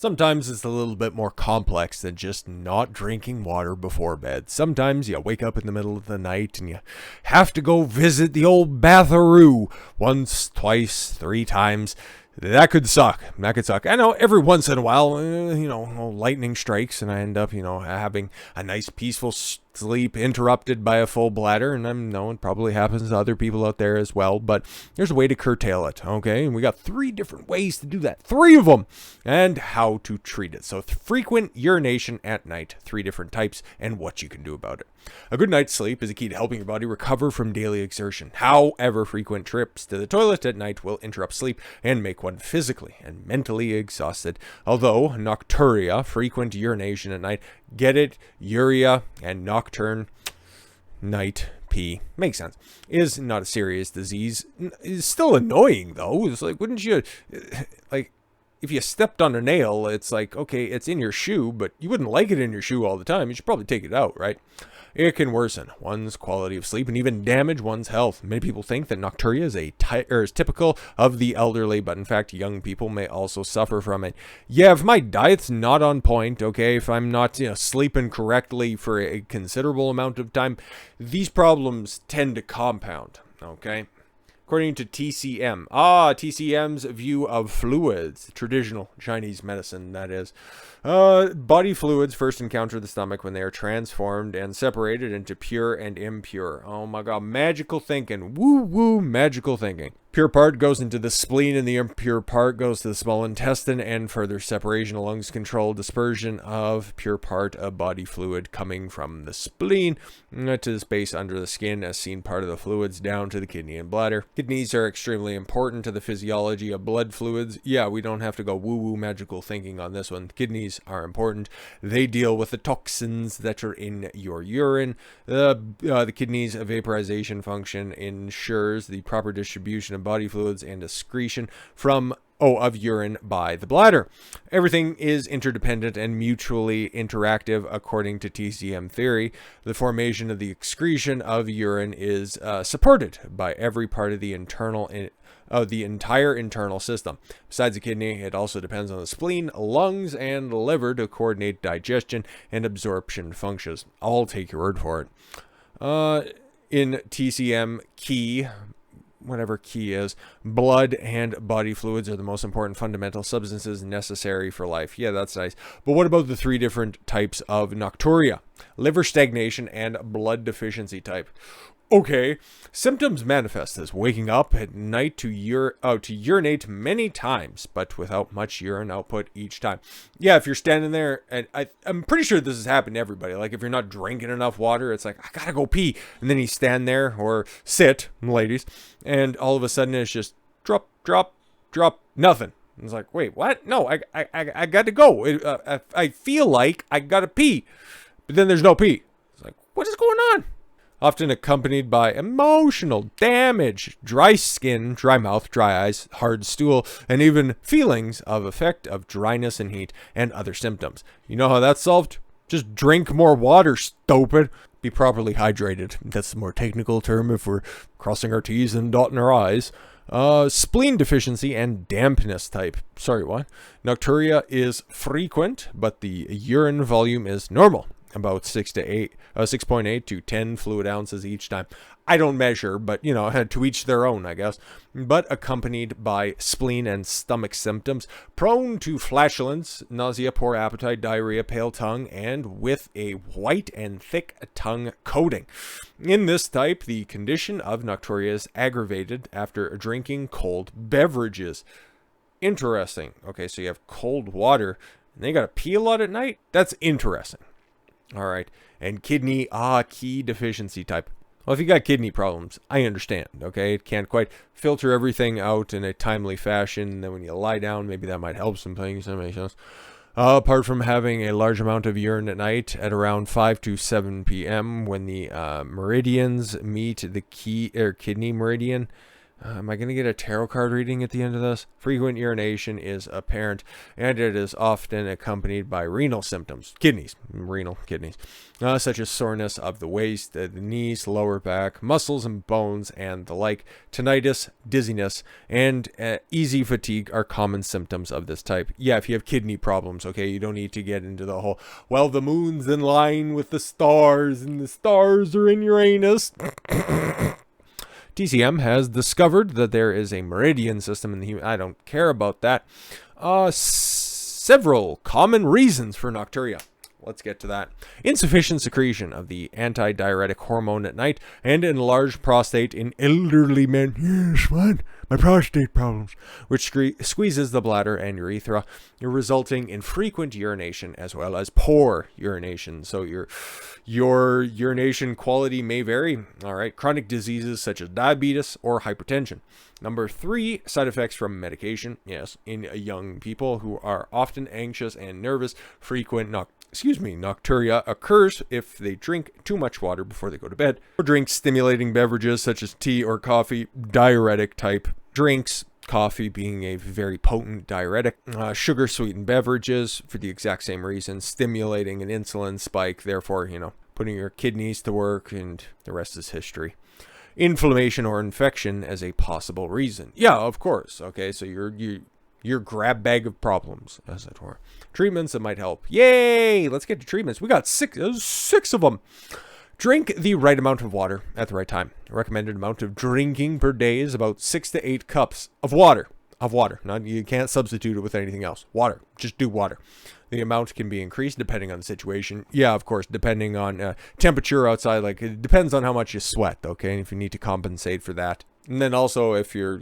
Sometimes it's a little bit more complex than just not drinking water before bed. Sometimes you wake up in the middle of the night and you have to go visit the old batharoo once, twice, 3 times. That could suck. That could suck. I know every once in a while, lightning strikes and I end up, having a nice peaceful sleep interrupted by a full bladder. And I know it probably happens to other people out there as well, but there's a way to curtail it, okay? And we got 3 different ways to do that. 3 of them. And how to treat it. So frequent urination at night. 3 different types and what you can do about it. A good night's sleep is a key to helping your body recover from daily exertion. However, frequent trips to the toilet at night will interrupt sleep and make one physically and mentally exhausted. Although nocturia, frequent urination at night, get it, uria, and nocturne, night, pee, makes sense, is not a serious disease. It's still annoying though. It's like, wouldn't you, like, if you stepped on a nail, it's like, okay, it's in your shoe, but you wouldn't like it in your shoe all the time. You should probably take it out, right? It can worsen one's quality of sleep and even damage one's health. Many people think that nocturia is typical of the elderly, but in fact, young people may also suffer from it. Yeah, if my diet's not on point, okay, if I'm not sleeping correctly for a considerable amount of time, these problems tend to compound, okay? According to TCM. TCM's view of fluids. Traditional Chinese medicine, that is. Body fluids first encounter the stomach when they are transformed and separated into pure and impure. Oh my god, magical thinking. Woo woo, magical thinking. Pure part goes into the spleen and the impure part goes to the small intestine, and further separation of lungs control dispersion of pure part of body fluid coming from the spleen to the space under the skin as seen part of the fluids down to the kidney and bladder. Kidneys are extremely important to the physiology of blood fluids. Yeah, we don't have to go woo woo magical thinking on this one. Kidneys are important. They deal with the toxins that are in your urine. The kidneys' vaporization function ensures the proper distribution of body fluids and excretion of urine by the bladder. Everything is interdependent and mutually interactive according to TCM theory. The formation of the excretion of urine is supported by every part of the entire internal system. Besides the kidney, it also depends on the spleen, lungs, and liver to coordinate digestion and absorption functions. I'll take your word for it. In TCM, whatever key is, blood and body fluids are the most important fundamental substances necessary for life. Yeah, that's nice. But what about the 3 different types of nocturia? Liver stagnation and blood deficiency type. Okay, symptoms manifest as waking up at night to urinate many times, but without much urine output each time. Yeah, if you're standing there, and I'm pretty sure this has happened to everybody. Like if you're not drinking enough water, it's like, I gotta go pee. And then you stand there or sit, ladies, and all of a sudden it's just drop, drop, drop, nothing. And it's like, wait, what? No, I got to go. I feel like I gotta pee, but then there's no pee. It's like, what is going on? Often accompanied by emotional damage, dry skin, dry mouth, dry eyes, hard stool, and even feelings of effect of dryness and heat and other symptoms. You know how that's solved? Just drink more water, stupid. Be properly hydrated. That's the more technical term if we're crossing our T's and dotting our I's. Spleen deficiency and dampness type. Sorry, what? Nocturia is frequent, but the urine volume is normal. About 6.8 to 10 fluid ounces each time. I don't measure, but to each their own, I guess. But accompanied by spleen and stomach symptoms, prone to flatulence, nausea, poor appetite, diarrhea, pale tongue, and with a white and thick tongue coating. In this type, the condition of nocturia is aggravated after drinking cold beverages. Interesting. Okay, so you have cold water, and then you gotta pee a lot at night? That's interesting. All right. And kidney deficiency type. Well, if you got kidney problems, I understand, okay? It can't quite filter everything out in a timely fashion. And then when you lie down, maybe that might help some things. That makes sense. Apart from having a large amount of urine at night at around 5 to 7 p.m. when the meridians meet the kidney meridian. Am I going to get a tarot card reading at the end of this? Frequent urination is apparent, and it is often accompanied by renal symptoms. Renal kidneys, such as soreness of the waist, the knees, lower back, muscles and bones, and the like. Tinnitus, dizziness, and easy fatigue are common symptoms of this type. Yeah, if you have kidney problems, okay, you don't need to get into the whole, well, the moon's in line with the stars, and the stars are in Uranus. TCM has discovered that there is a meridian system in the human. I don't care about that. Several common reasons for nocturia. Let's get to that. Insufficient secretion of the antidiuretic hormone at night and enlarged prostate in elderly men. Yes, what? My prostate problems. Which squeezes the bladder and urethra, resulting in frequent urination as well as poor urination. So your urination quality may vary. All right. Chronic diseases such as diabetes or hypertension. Number 3, side effects from medication. Yes, in young people who are often anxious and nervous, frequent nocturia occurs if they drink too much water before they go to bed, or drink stimulating beverages such as tea or coffee, diuretic type drinks, coffee being a very potent diuretic, sugar sweetened beverages for the exact same reason, stimulating an insulin spike, therefore, putting your kidneys to work, and the rest is history. Inflammation or infection as a possible reason. Yeah, of course. Okay, so your grab bag of problems, as it were. Treatments that might help. Yay! Let's get to treatments. We got six of them. Drink the right amount of water at the right time. The recommended amount of drinking per day is about 6 to 8 cups of water. You can't substitute it with anything else. Water. Just do water. The amount can be increased depending on the situation. Yeah, of course, depending on temperature outside. Like, it depends on how much you sweat, okay? And if you need to compensate for that. And then also if you're,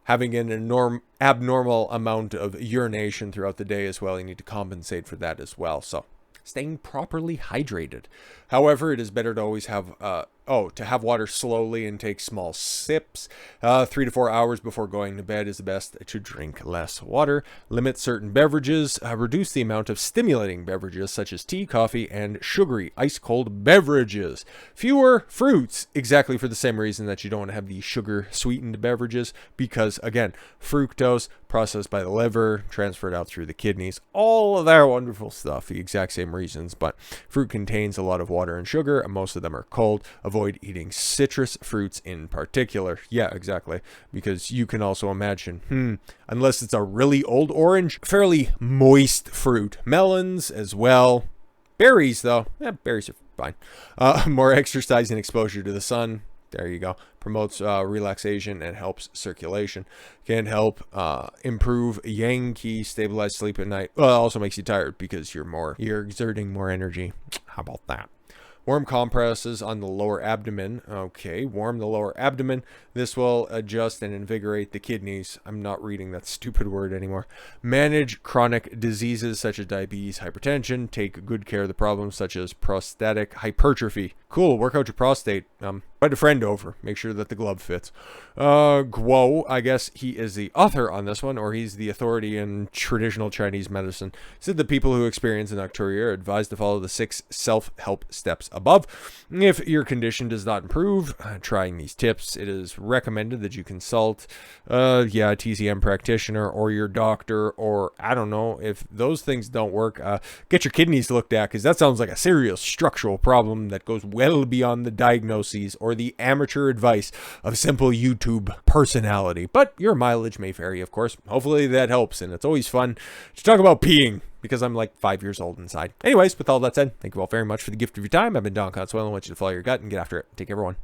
having an abnormal amount of urination throughout the day as well, you need to compensate for that as well. So, staying properly hydrated. However, it is better to always have to have water slowly and take small sips. 3 to 4 hours before going to bed is the best to drink less water. Limit certain beverages. Reduce the amount of stimulating beverages such as tea, coffee, and sugary ice-cold beverages. Fewer fruits, exactly for the same reason that you don't want to have the sugar-sweetened beverages, because, again, fructose processed by the liver, transferred out through the kidneys, all of that wonderful stuff, the exact same reasons. But fruit contains a lot of water and sugar, and most of them are cold. Avoid eating citrus fruits in particular. Yeah, exactly. Because you can also imagine, unless it's a really old orange, fairly moist fruit. Melons as well. Berries, though. Yeah, berries are fine. More exercise and exposure to the sun. There you go. Promotes relaxation and helps circulation. Can help improve yang qi, stabilize sleep at night. Well, it also makes you tired because you're exerting more energy. How about that? Warm compresses on the lower abdomen. Okay, warm the lower abdomen. This will adjust and invigorate the kidneys. I'm not reading that stupid word anymore. Manage chronic diseases such as diabetes, hypertension. Take good care of the problems such as prostatic hypertrophy. Cool, work out your prostate. Invite a friend over. Make sure that the glove fits. Guo, I guess he is the author on this one, or he's the authority in traditional Chinese medicine. Said the people who experience nocturia are advised to follow the 6 self-help steps above. If your condition does not improve, trying these tips, it is recommended that you consult, a TCM practitioner or your doctor, or I don't know, if those things don't work, get your kidneys looked at, because that sounds like a serious structural problem that goes well beyond the diagnoses or the amateur advice of simple YouTube personality. But your mileage may vary, of course. Hopefully that helps, and it's always fun to talk about peeing, because I'm like 5 years old inside. Anyways, with all that said, thank you all very much for the gift of your time. I've been Don Consuelo. I want you to follow your gut and get after it. Take care, everyone.